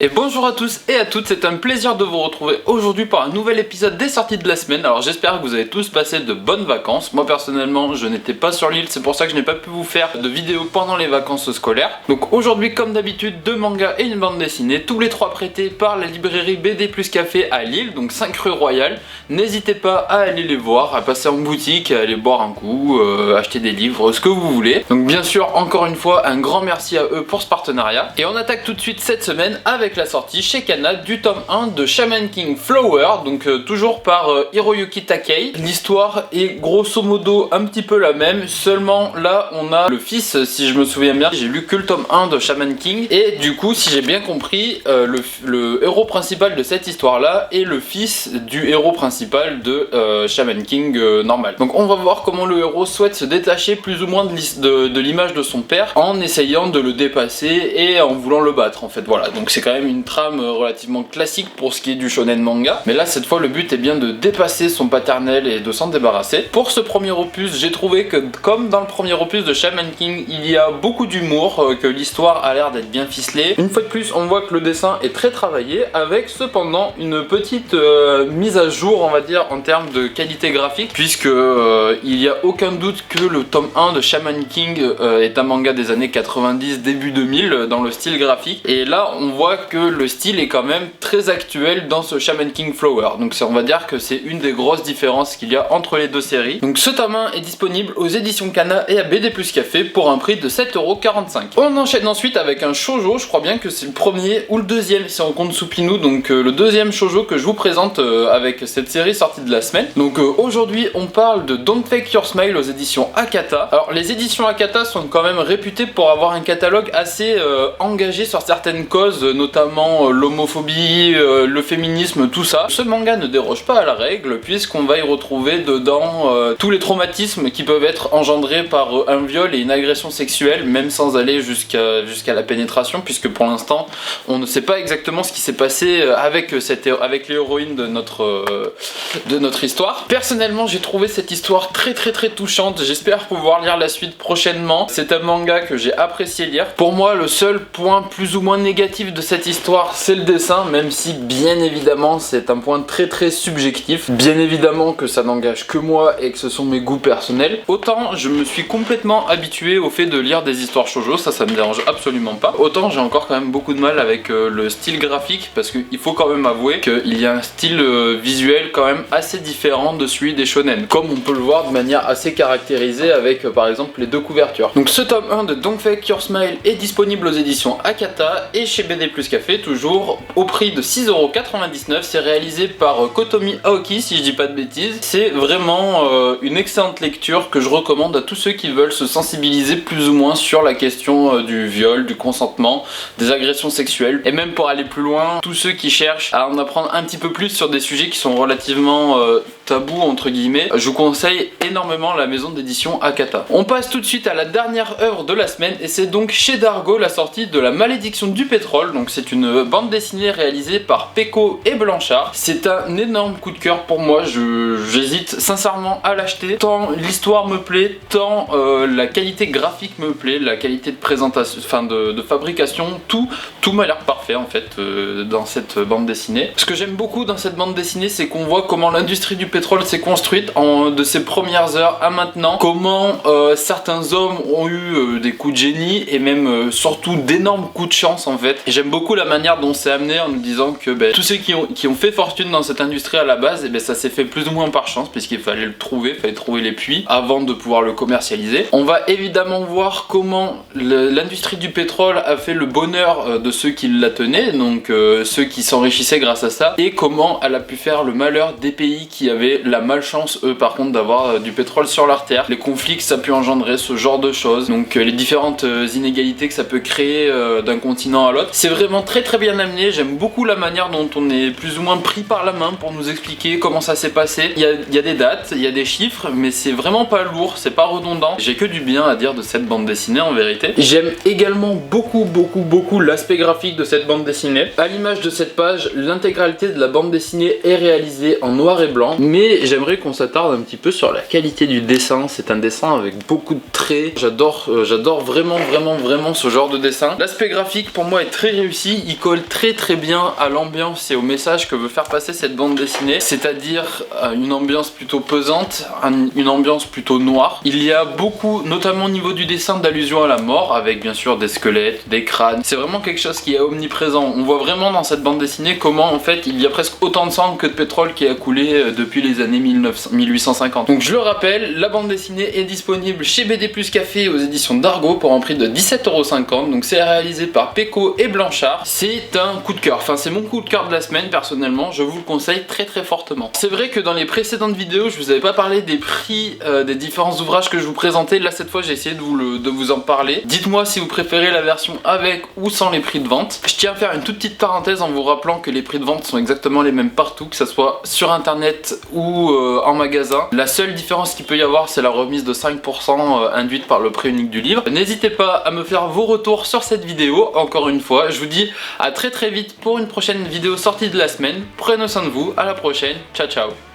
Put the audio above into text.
Et bonjour à tous et à toutes, c'est un plaisir de vous retrouver aujourd'hui pour un nouvel épisode des sorties de la semaine. Alors j'espère que vous avez tous passé de bonnes vacances. Moi personnellement je n'étais pas sur l'île, c'est pour ça que je n'ai pas pu vous faire de vidéos pendant les vacances scolaires. Donc aujourd'hui comme d'habitude, deux mangas et une bande dessinée, tous les trois prêtés par la librairie BD Plus Café à Lille, donc 5 rue Royale. N'hésitez pas à aller les voir, à passer en boutique, à aller boire un coup, acheter des livres, ce que vous voulez. Donc bien sûr encore une fois un grand merci à eux pour ce partenariat. Et on attaque tout de suite cette semaine avec la sortie chez Kana du tome 1 de Shaman King Flower, donc toujours par Hiroyuki Takei. L'histoire est grosso modo un petit peu la même, seulement là on a le fils, si je me souviens bien, j'ai lu que le tome 1 de Shaman King, et du coup si j'ai bien compris, le héros principal de cette histoire là est le fils du héros principal de Shaman King normal. Donc on va voir comment le héros souhaite se détacher plus ou moins de l'image de son père en essayant de le dépasser et en voulant le battre en fait. Voilà, donc c'est quand même une trame relativement classique pour ce qui est du shonen manga, mais là cette fois le but est bien de dépasser son paternel et de s'en débarrasser. Pour ce premier opus, j'ai trouvé que comme dans le premier opus de Shaman King, il y a beaucoup d'humour, que l'histoire a l'air d'être bien ficelée. Une fois de plus, on voit que le dessin est très travaillé, avec cependant une petite mise à jour, on va dire, en termes de qualité graphique, puisque il n'y a aucun doute que le tome 1 de Shaman King est un manga des années 90, début 2000, dans le style graphique, et là on voit que le style est quand même très actuel dans ce Shaman King Flower, donc on va dire que c'est une des grosses différences qu'il y a entre les deux séries. Donc ce tome 1 est disponible aux éditions Kana et à BD Plus Café pour un prix de 7,45€. On enchaîne ensuite avec un shoujo, je crois bien que c'est le premier ou le deuxième si on compte Supinu, donc le deuxième shoujo que je vous présente avec cette série sortie de la semaine. Donc aujourd'hui on parle de Don't Fake Your Smile aux éditions Akata. Alors les éditions Akata sont quand même réputées pour avoir un catalogue assez engagé sur certaines causes, notamment l'homophobie, le féminisme, tout ça. Ce manga ne déroge pas à la règle puisqu'on va y retrouver dedans tous les traumatismes qui peuvent être engendrés par un viol et une agression sexuelle, même sans aller jusqu'à la pénétration, puisque pour l'instant on ne sait pas exactement ce qui s'est passé avec les héroïnes de notre histoire. Personnellement j'ai trouvé cette histoire très touchante, j'espère pouvoir lire la suite prochainement. C'est un manga que j'ai apprécié lire. Pour moi le seul point plus ou moins négatif de cette histoire c'est le dessin, même si bien évidemment c'est un point très subjectif, bien évidemment que ça n'engage que moi et que ce sont mes goûts personnels. Autant je me suis complètement habitué au fait de lire des histoires shoujo, ça me dérange absolument pas, autant j'ai encore quand même beaucoup de mal avec le style graphique, parce qu'il faut quand même avouer qu'il y a un style visuel quand même assez différent de celui des shonen, comme on peut le voir de manière assez caractérisée avec par exemple les deux couvertures. Donc ce tome 1 de Don't Fake Your Smile est disponible aux éditions Akata et chez BD Plus Café, toujours au prix de 6,99€. C'est réalisé par Kotomi Aoki si je dis pas de bêtises. C'est vraiment une excellente lecture que je recommande à tous ceux qui veulent se sensibiliser plus ou moins sur la question du viol, du consentement, des agressions sexuelles, et même pour aller plus loin, tous ceux qui cherchent à en apprendre un petit peu plus sur des sujets qui sont relativement tabous entre guillemets. Je vous conseille énormément la maison d'édition Akata. On passe tout de suite à la dernière œuvre de la semaine, et c'est donc chez Dargo la sortie de La Malédiction du pétrole. Donc c'est une bande dessinée réalisée par Peko et Blanchard. C'est un énorme coup de cœur pour moi, j'hésite sincèrement à l'acheter, tant l'histoire me plaît, tant la qualité graphique me plaît, la qualité de présentation, enfin de fabrication, tout m'a l'air parfait en fait dans cette bande dessinée. Ce que j'aime beaucoup dans cette bande dessinée, c'est qu'on voit comment l'industrie du pétrole s'est construite de ses premières heures à maintenant, comment certains hommes ont eu des coups de génie et même surtout d'énormes coups de chance en fait. Et j'aime beaucoup la manière dont c'est amené en nous disant que tous ceux qui ont fait fortune dans cette industrie à la base, ça s'est fait plus ou moins par chance, puisqu'il fallait le trouver, il fallait trouver les puits avant de pouvoir le commercialiser. On va évidemment voir comment l'industrie du pétrole a fait le bonheur de ceux qui la tenaient, donc ceux qui s'enrichissaient grâce à ça, et comment elle a pu faire le malheur des pays qui avaient la malchance eux par contre d'avoir du pétrole sur leur terre, les conflits que ça a pu engendrer, ce genre de choses, donc les différentes inégalités que ça peut créer d'un continent à l'autre. C'est vraiment très bien amené, j'aime beaucoup la manière dont on est plus ou moins pris par la main pour nous expliquer comment ça s'est passé. Il y a des dates, il y a des chiffres, mais c'est vraiment pas lourd, c'est pas redondant. J'ai que du bien à dire de cette bande dessinée en vérité. J'aime également beaucoup l'aspect graphique de cette bande dessinée. À l'image de cette page, l'intégralité de la bande dessinée est réalisée en noir et blanc, mais mais j'aimerais qu'on s'attarde un petit peu sur la qualité du dessin. C'est un dessin avec beaucoup de traits, j'adore vraiment ce genre de dessin. L'aspect graphique pour moi est très réussi, il colle très bien à l'ambiance et au message que veut faire passer cette bande dessinée, c'est-à-dire une ambiance plutôt pesante, une ambiance plutôt noire. Il y a beaucoup, notamment au niveau du dessin, d'allusions à la mort, avec bien sûr des squelettes, des crânes. C'est vraiment quelque chose qui est omniprésent. On voit vraiment dans cette bande dessinée comment en fait il y a presque autant de sang que de pétrole qui a coulé depuis les années 1850. Donc je le rappelle, la bande dessinée est disponible chez BD Plus Café aux éditions d'Argo pour un prix de 17,50 €. Donc c'est réalisé par Pecco et Blanchard. C'est un coup de cœur, enfin c'est mon coup de cœur de la semaine personnellement, je vous le conseille très fortement. C'est vrai que dans les précédentes vidéos je vous avais pas parlé des prix des différents ouvrages que je vous présentais. Là cette fois j'ai essayé de vous en parler. Dites-moi si vous préférez la version avec ou sans les prix de vente. Je tiens à faire une toute petite parenthèse en vous rappelant que les prix de vente sont exactement les mêmes partout, que ce soit sur internet ou en magasin. La seule différence qu'il peut y avoir c'est la remise de 5% induite par le prix unique du livre. N'hésitez pas à me faire vos retours sur cette vidéo. Encore une fois, je vous dis à très vite pour une prochaine vidéo sortie de la semaine. Prenez soin de vous, à la prochaine, ciao ciao.